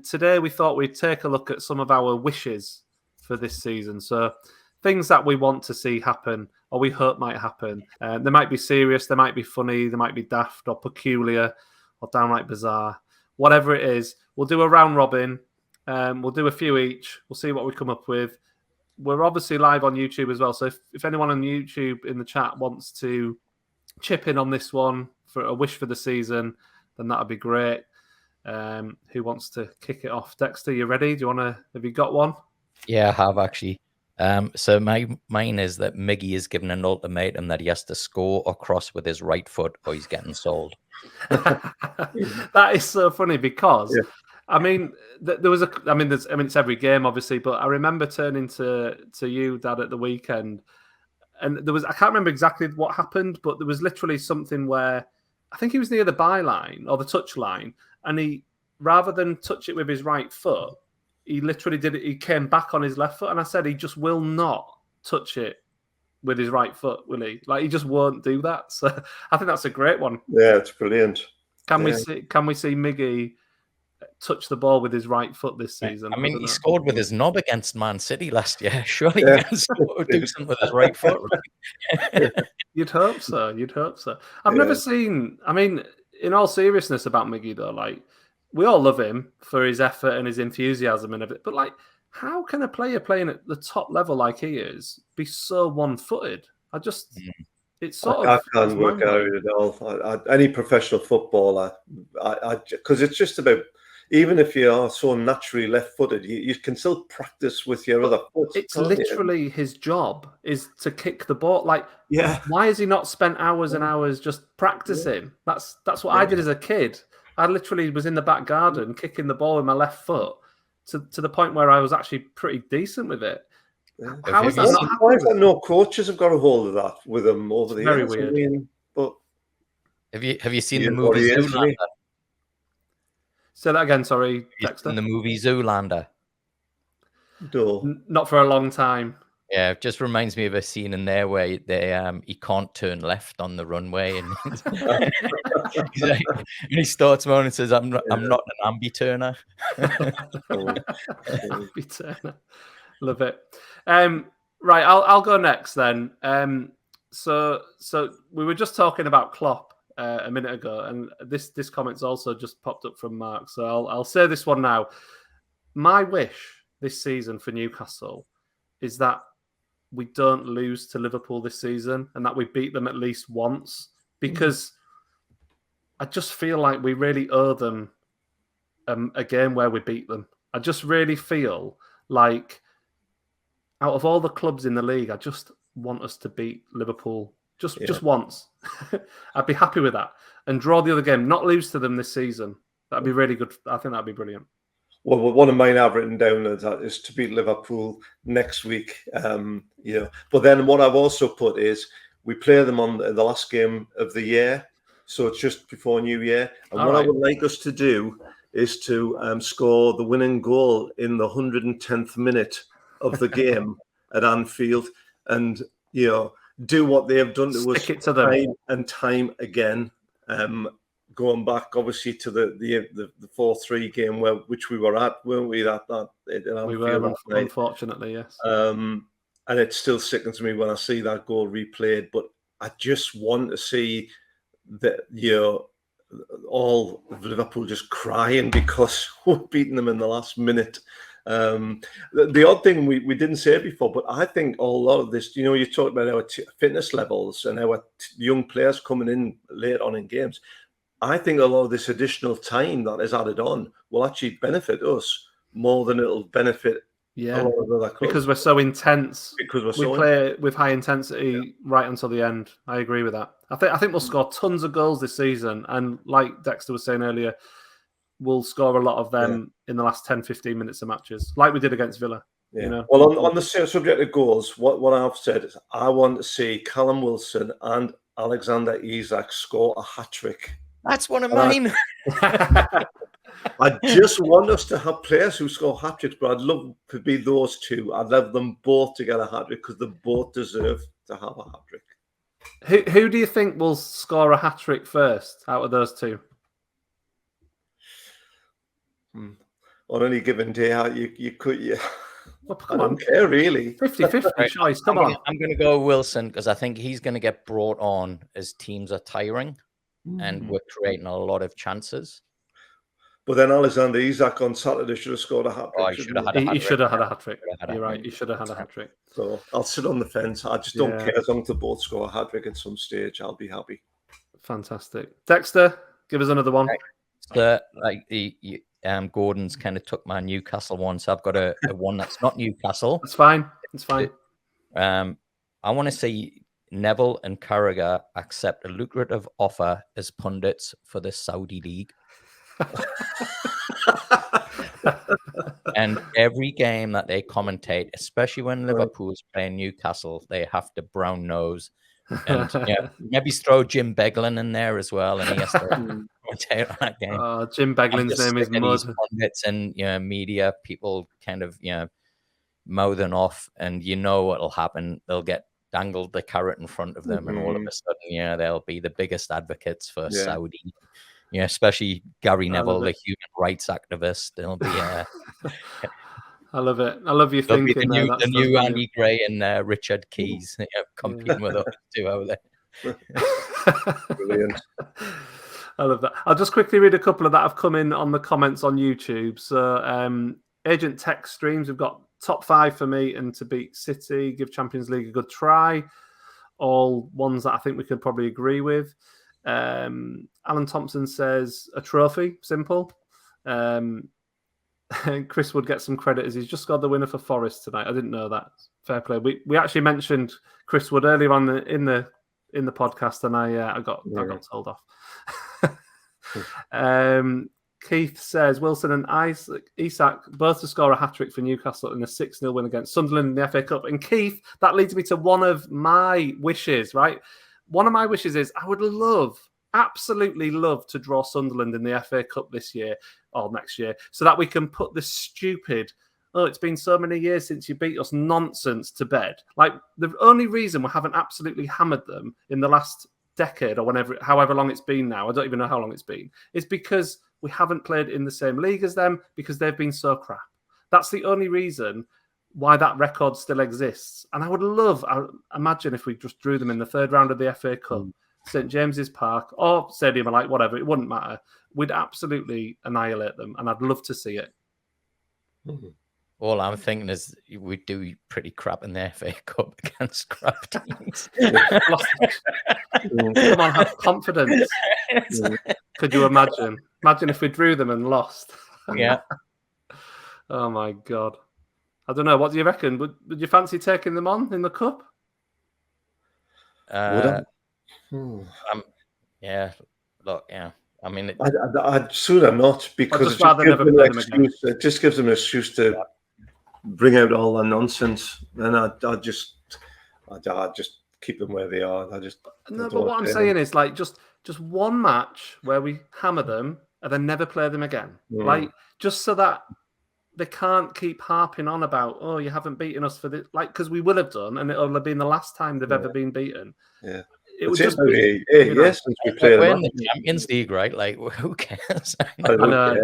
today we thought we'd take a look at some of our wishes for this season. So things that we want to see happen or we hope might happen. They might be serious, they might be funny, they might be daft or peculiar or downright bizarre. Whatever it is, we'll do a round robin. We'll do a few each. We'll see what we come up with. We're obviously live on YouTube as well. So if anyone on YouTube in the chat wants to chip in on this one for a wish for the season, then that'd be great. Who wants to kick it off? Dexter, you ready? Have you got one? Yeah, I have actually. So mine is that Miggy is given an ultimatum that he has to score or cross with his right foot or he's getting sold. That is so funny because, I mean, there was it's every game obviously, but I remember turning to you, Dad, at the weekend, and there was, I can't remember exactly what happened, but there was literally something where I think he was near the byline or the touch line, and he, rather than touch it with his right foot, he literally did it. He came back on his left foot, and I said he just will not touch it with his right foot, will he? Like, he just won't do that. So I think that's a great one. Yeah, it's brilliant. Can we see Miggy touch the ball with his right foot this season? I mean, he scored with his knob against Man City last year. Surely he can do something with his right foot. Right? You'd hope so. I've never seen. I mean, in all seriousness about Miggy though, like, we all love him for his effort and his enthusiasm and everything, but like, how can a player playing at the top level like he is be so one-footed? It's sort of... I can't work out at all. Any professional footballer, because it's just about, even if you are so naturally left-footed, you can still practice with your other foot. It's literally his job is to kick the ball. Like, why has he not spent hours and hours just practicing? That's what I did as a kid. I literally was in the back garden kicking the ball with my left foot to the point where I was actually pretty decent with it. Yeah. How is that not happening? Why is that no coaches have got a hold of that with them over the years? Very weird. I mean, but have you seen the movie Zoolander? Say that again, sorry, Dexter. In the movie Zoolander? No. Not for a long time. Yeah, it just reminds me of a scene in there where he can't turn left on the runway, and he starts moaning and says, "I'm not an ambi-turner." Ambi-turner. Love it. Right, I'll go next then. So we were just talking about Klopp a minute ago, and this comment's also just popped up from Mark. So I'll say this one now. My wish this season for Newcastle is that we don't lose to Liverpool this season and that we beat them at least once, because I just feel like we really owe them a game where we beat them. I just really feel like out of all the clubs in the league, I just want us to beat Liverpool just once. I'd be happy with that and draw the other game, not lose to them this season. That'd be really good. I think that'd be brilliant. Well, one of mine I've written down is to beat Liverpool next week. But then what I've also put is we play them on the last game of the year, so it's just before New Year. And I would like us to do is to score the winning goal in the 110th minute of the game at Anfield, and do what they have done to us time and time again. Going back, obviously, to the 4-3 game which we were at, weren't we? We were, unfortunately, yes. And it still sickens me when I see that goal replayed. But I just want to see that all of Liverpool just crying because we're beating them in the last minute. The odd thing we didn't say before, but I think a lot of this, you talked about our fitness levels and our young players coming in late on in games. I think a lot of this additional time that is added on will actually benefit us more than it'll benefit a lot of other clubs. Because we're so intense. We play with high intensity right until the end. I agree with that. I think we'll score tons of goals this season, and like Dexter was saying earlier, we'll score a lot of them in the last 10-15 minutes of matches, like we did against Villa. Yeah. Well, on the subject of goals, what I've said is I want to see Callum Wilson and Alexander Isak score a hat-trick. That's one of mine. I just want us to have players who score hat-tricks, but I'd love to be those two. I'd love them both to get a hat-trick because they both deserve to have a hat-trick. Who do you think will score a hat-trick first out of those two? on any given day, you could. Well, I come don't on, care really. 50-50 choice. Come on. I'm going to go Wilson because I think he's going to get brought on as teams are tiring, and we're creating a lot of chances. But then Alexander Isak on Saturday should have scored a hat trick. Oh, he should have had a hat trick. He should have had a hat trick. You're right. He should have had a hat trick. So I'll sit on the fence. I just don't care as long as they both score a hat trick at some stage. I'll be happy. Fantastic. Dexter, give us another one. So, Gordon's kind of took my Newcastle one, so I've got a one that's not Newcastle. It's fine. It's fine. I want to see Neville and Carragher accept a lucrative offer as pundits for the Saudi League. And every game that they commentate, especially when Liverpool's playing Newcastle, they have to brown nose. And maybe throw Jim Beglin in there as well, and he has to commentate on that game. Jim Beglin's name is Mud. Pundits and media people kind of mouthing off, and what'll happen. They'll get dangled the carrot in front of them, and all of a sudden, they'll be the biggest advocates for Saudi. Especially Gary Neville, the human rights activist. They'll be. I love it. I love you thinking. The new Andy Gray and Richard Keys competing with us two over there. Brilliant. I love that. I'll just quickly read a couple of that have come in on the comments on YouTube. So, Agent Tech Streams, we've got top 5 for me and to beat City, give Champions League a good try. All ones that I think we could probably agree with. Alan Thompson says a trophy, simple. Chris would get some credit as he's just got the winner for Forest tonight. I didn't know that. Fair play. We actually mentioned Chris Wood earlier on in the podcast, and I got told off. Keith says Wilson and Isak both to score a hat trick for Newcastle in a 6-0 win against Sunderland in the FA Cup. And Keith, that leads me to one of my wishes. Right, one of my wishes is I would absolutely love to draw Sunderland in the FA Cup this year or next year, so that we can put this stupid, it's been so many years since you beat us nonsense to bed. Like, the only reason we haven't absolutely hammered them in the last decade or however long it's been now, I don't even know how long it's been, is because we haven't played in the same league as them because they've been so crap. That's the only reason why that record still exists. And I would imagine if we just drew them in the third round of the FA Cup, St James's Park or Stadium, like whatever, it wouldn't matter. We'd absolutely annihilate them, and I'd love to see it. All I'm thinking is we do pretty crap in the FA Cup against crap teams. Come on, have confidence. Could you imagine? Imagine if we drew them and lost. Yeah. Oh my God. I don't know. What do you reckon? Would you fancy taking them on in the cup? Yeah. Look, yeah. I mean, I'd sooner not, because it just gives them an excuse to bring out all the nonsense, and I'd just keep them where they are. But what I'm saying is, like, just one match where we hammer them and then never play them again, like, just so that they can't keep harping on about, you haven't beaten us for this, like, because we will have done, and it'll have been the last time they've ever been beaten. Yeah. It would just be, yes, since we played we're in the Champions League, right? Like, who cares? I know.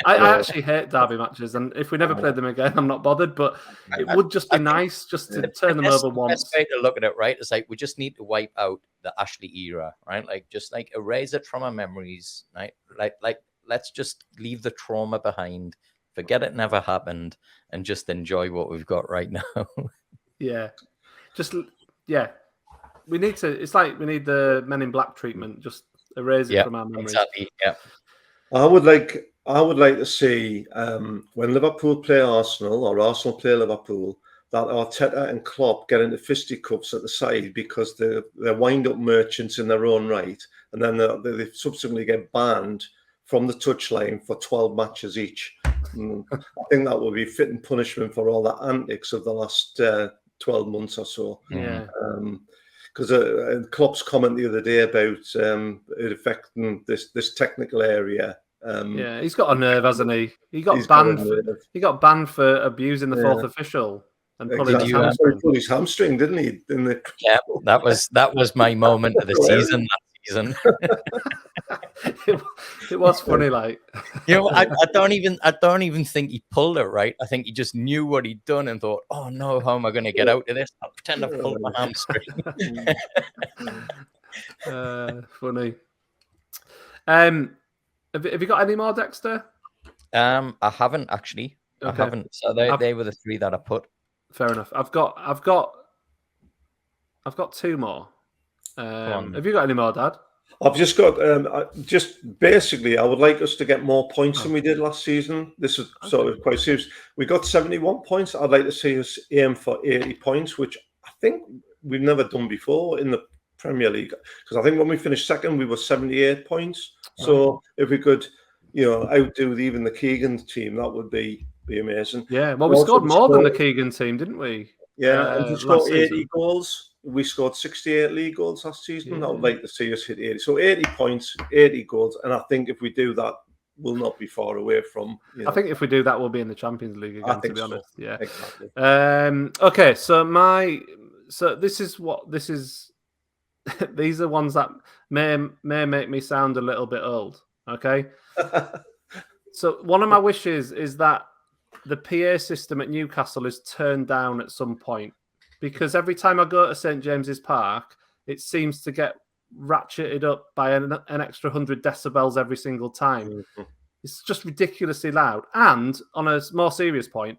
I actually hate derby matches, and if we never played them again, I'm not bothered. But it would just be nice just to turn them over once. The best way to look at it, right, is like we just need to wipe out the Ashley era, right? Like, just like erase it from our memories, right? Like let's just leave the trauma behind, forget it never happened, and just enjoy what we've got right now. We need to. It's like we need the Men in Black treatment. Just erase it from our memories. Exactly. Yeah. I would like to see when Liverpool play Arsenal or Arsenal play Liverpool, that Arteta and Klopp get into fisticuffs at the side because they're wind-up merchants in their own right, and then they subsequently get banned from the touchline for 12 matches each. I think that would be fitting punishment for all the antics of the last 12 months or so. Yeah. Because Klopp's comment the other day about it affecting this technical area. He's got a nerve, hasn't he? He got banned for abusing the fourth official and pulling his hamstring. He pulled his hamstring, didn't he? That was my moment of the season. That season. it was funny, like I don't even think he pulled it right. I think he just knew what he'd done and thought, "Oh no, how am I going to get out of this? I'll pretend I've pulled my hamstring." Funny. Have you got any more, Dexter? I haven't actually. Okay. I haven't. So they were the three that I put. Fair enough. I've got two more. Have you got any more, Dad? I've just got just basically, I would like us to get more points than we did last season. This is sort of quite serious. We got 71 points. I'd like to see us aim for 80 points, which I think we've never done before in the Premier League. Because I think when we finished second, we were 78 points. So if we could, outdo even the Keegan team, that would be amazing. Yeah, well, we scored more than the Keegan team, didn't we? Yeah, and we scored 80 goals. We scored 68 league goals last season. I would like to see us hit 80. So 80 points, 80 goals. And I think if we do that, we'll not be far away from... I think if we do that, we'll be in the Champions League again, to be honest. Yeah, exactly. Okay, so this is... These are ones that may make me sound a little bit old, okay? So one of my wishes is that the PA system at Newcastle is turned down at some point. Because every time I go to St. James's Park, it seems to get ratcheted up by an extra 100 decibels every single time. Mm-hmm. It's just ridiculously loud. And on a more serious point,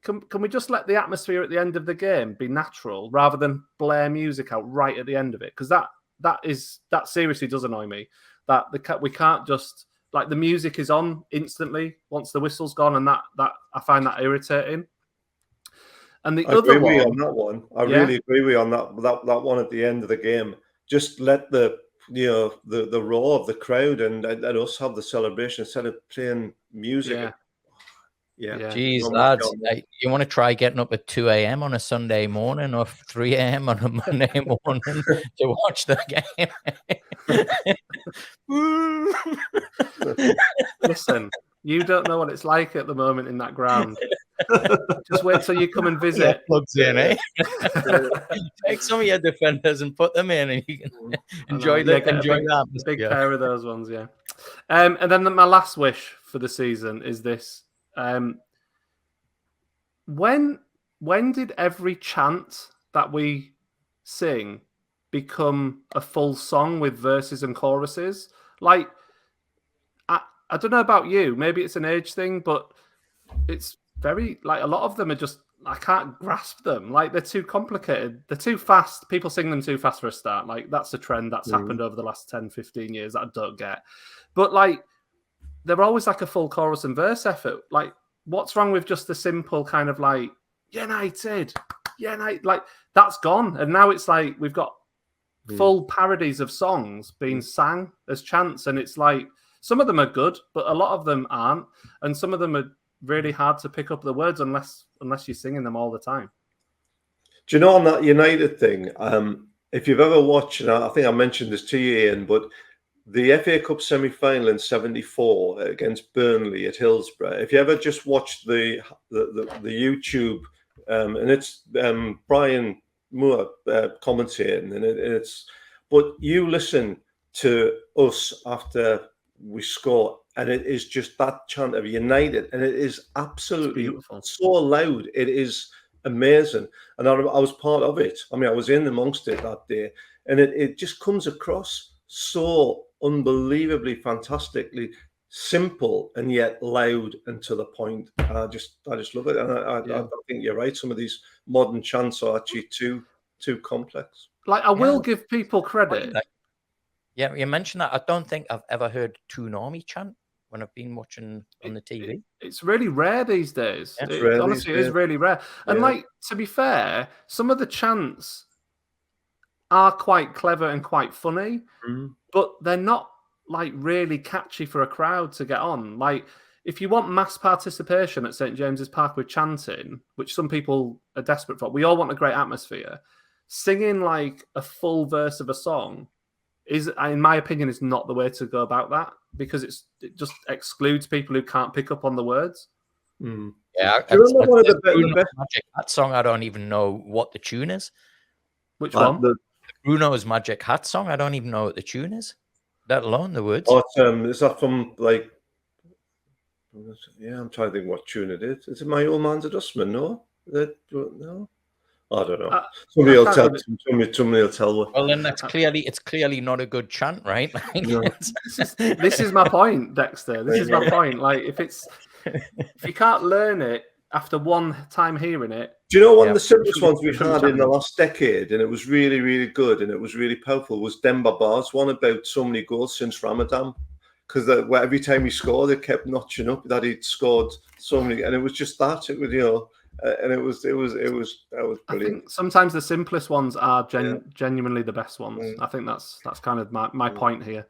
can we just let the atmosphere at the end of the game be natural rather than blare music out right at the end of it? Because that seriously does annoy me. That we can't just, like, the music is on instantly once the whistle's gone, and that I find that irritating. And the other one, on that one, I really agree with you on that one at the end of the game. Just let the roar of the crowd and us have the celebration instead of playing music. Yeah. Jeez, lads, you want to try getting up at 2 a.m. on a Sunday morning or 3 a.m. on a Monday morning to watch the game? Listen, you don't know what it's like at the moment in that ground. Just wait till you come and visit. Plugs in, eh? Take some of your defenders and put them in, and you can enjoy that. Big pair of those ones, yeah. And then my last wish for the season is this. When did every chant that we sing become a full song with verses and choruses? Like, I don't know about you, maybe it's an age thing, but it's very, like, a lot of them are just, I can't grasp them. Like, they're too complicated. They're too fast. People sing them too fast for a start. Like, that's a trend that's happened over the last 10, 15 years that I don't get. But, like, they're always like a full chorus and verse effort. Like, what's wrong with just a simple kind of like, United, like, that's gone. And now it's like we've got full parodies of songs being sang as chants. And it's like, some of them are good, but a lot of them aren't. And some of them are really hard to pick up the words unless you're singing them all the time. Do you know, on that United thing, if you've ever watched, and I think I mentioned this to you, Ian, but the FA Cup semi-final in '74 against Burnley at Hillsborough, if you ever just watched the YouTube, and it's Brian Moore commentating, and but you listen to us after we score, and it is just that chant of United, and it is absolutely so loud. It is amazing, and I was part of it. I mean, I was in amongst it that day, and it just comes across so unbelievably fantastically simple and yet loud and to the point. And I just love it, and I think you're right. Some of these modern chants are actually too complex. Like, I will give people credit. Yeah, you mentioned that. I don't think I've ever heard Toonami chant when I've been watching on the TV. It's really rare these days. Yeah, honestly, it is really rare. And like, to be fair, some of the chants are quite clever and quite funny, but they're not like really catchy for a crowd to get on. Like, if you want mass participation at St. James's Park with chanting, which some people are desperate for, we all want a great atmosphere. Singing like a full verse of a song is, in my opinion, is not the way to go about that, because it just excludes people who can't pick up on the words. Yeah, Magic Hat song. I don't even know what the tune is. Which one? Bruno's Magic Hat song. I don't even know what the tune is. let alone the words. Oh, is that from like? Yeah, I'm trying to think what tune it is. Is it My Old Man's Adjustment? No, no. I don't know. Somebody will tell. Somebody will tell. Well, then it's clearly not a good chant, right? No. This is my point, Dexter. This is my point. Like, if you can't learn it after one time hearing it. Do you know one of the simplest ones we've had in the last decade, and it was really, really good, and it was really powerful, was Demba Ba's one about so many goals since Ramadan, because every time he scored, it kept notching up that he'd scored so many, and it was just that. It was, you know. And it was brilliant. I think sometimes the simplest ones are genuinely the best ones. I think that's kind of my point here.